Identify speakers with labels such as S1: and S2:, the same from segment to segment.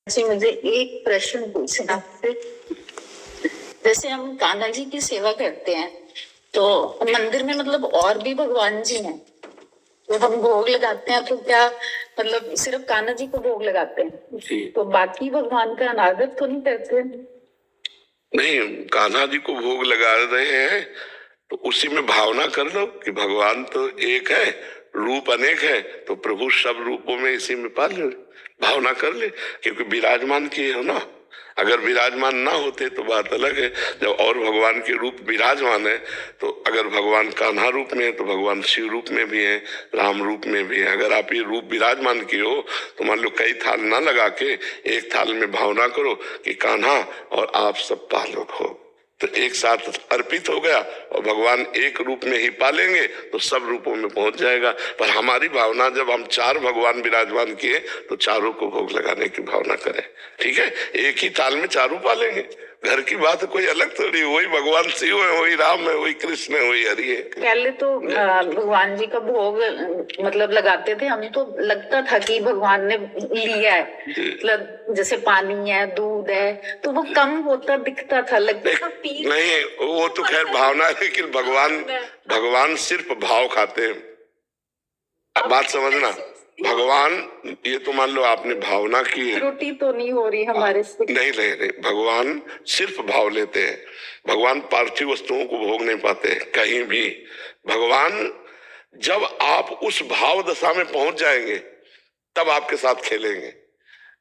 S1: जी मुझे एक प्रश्न पूछना आपसे। जैसे हम कान्हा जी की सेवा करते हैं तो मंदिर में मतलब और भी भगवान जी हैं, तो हम भोग लगाते हैं तो क्या मतलब सिर्फ कान्हा जी को भोग लगाते हैं तो बाकी भगवान का अनादर तो नहीं करते?
S2: नहीं, कान्हा जी को भोग लगा रहे हैं तो उसी में भावना कर लो कि भगवान तो एक है, रूप अनेक है, तो प्रभु सब रूपों में इसी में पाल ले, भावना कर ले, क्योंकि विराजमान किए हो ना। अगर विराजमान ना होते तो बात अलग है। जब और भगवान के रूप विराजमान है तो अगर भगवान कान्हा रूप में है तो भगवान शिव रूप में भी है, राम रूप में भी है। अगर आप ये रूप विराजमान किए हो तो मान लो कई थाल ना लगा के एक थाल में भावना करो कि कान्हा और आप सब पालक हो, तो एक साथ अर्पित हो गया और भगवान एक रूप में ही पालेंगे तो सब रूपों में पहुंच जाएगा। पर हमारी भावना, जब हम चार भगवान विराजमान किए तो चारों को भोग लगाने की भावना करें, ठीक है। एक ही ताल में चारों पालेंगे, घर की बात कोई अलग थोड़ी, वही भगवान शिव है, वही राम है, वही कृष्ण है, वही हरि है।
S1: पहले तो भगवान जी का भोग मतलब लगाते थे हम, तो लगता था कि भगवान ने लिया है, मतलब जैसे पानी है, दूध है, तो वो कम होता दिखता था, लगता था पी
S2: नहीं, वो तो खैर भावना है, लेकिन भगवान सिर्फ भाव खाते हैं। बात समझना, भगवान, ये तो मान लो आपने भावना की है,
S1: त्रुटि तो नहीं हो रही हमारे से?
S2: नहीं, भगवान सिर्फ भाव लेते हैं। भगवान पार्थिव वस्तुओं को भोग नहीं पाते कहीं भी। भगवान, जब आप उस भाव दशा में पहुंच जाएंगे तब आपके साथ खेलेंगे।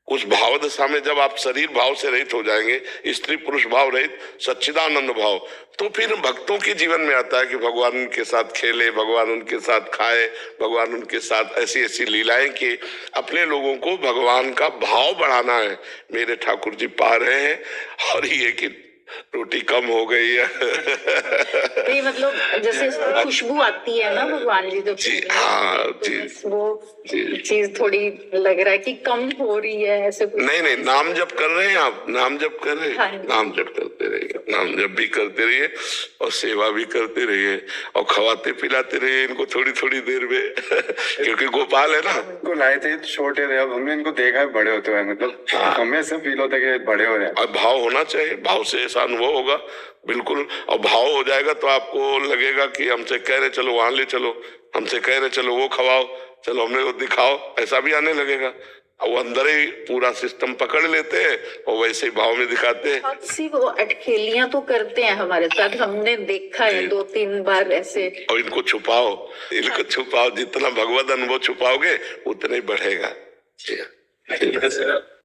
S2: उस भाव दशा में जब आप शरीर भाव से रहित हो जाएंगे, स्त्री पुरुष भाव रहित, सच्चिदानंद भाव, तो फिर भक्तों के जीवन में आता है कि भगवान उनके साथ खेले, भगवान उनके साथ खाए, भगवान उनके साथ ऐसी ऐसी लीलाएं कि अपने लोगों को भगवान का भाव बढ़ाना है। मेरे ठाकुर जी पा रहे हैं, और ये कि रोटी कम हो गई है
S1: नहीं मतलब जैसे खुशबू आती है ना भगवान जी जब,
S2: जी हाँ जी,
S1: वो चीज थोड़ी लग रहा है कि कम हो रही है ऐसे कुछ।
S2: नहीं, नाम जप कर रहे हैं आप, नाम जप कर रहे हैं,
S1: हाँ,
S2: नाम जप करते रहिए, नाम जप भी करते रहिए और सेवा भी करते रहिए और खवाते पिलाते रहिए इनको थोड़ी थोड़ी देर में क्योंकि गोपाल है ना।
S3: इनको लाए थे छोटे थे, अब हमने इनको देखा है बड़े होते हुए, मतलब हमें ऐसा फील होता है कि बड़े हो रहे हैं।
S2: और भाव होना चाहिए, भाव से ऐसा अनुभव होगा बिल्कुल। और भाव हो जाएगा तो आपको लगेगा कि हमसे कह रहे चलो वहां ले चलो, हमसे कह रहे चलो वो खवाओ, चलो हमने वो दिखाओ, ऐसा भी आने लगेगा। वो अंदर ही पूरा सिस्टम पकड़ लेते हैं और वैसे ही भाव में दिखाते हैं।
S1: सी वो अटखेलियां तो करते हैं हमारे साथ, हमने देखा है 2-3 बार ऐसे।
S2: और इनको छुपाओ, जितना भगवत अनुभव छुपाओगे उतना ही बढ़ेगा।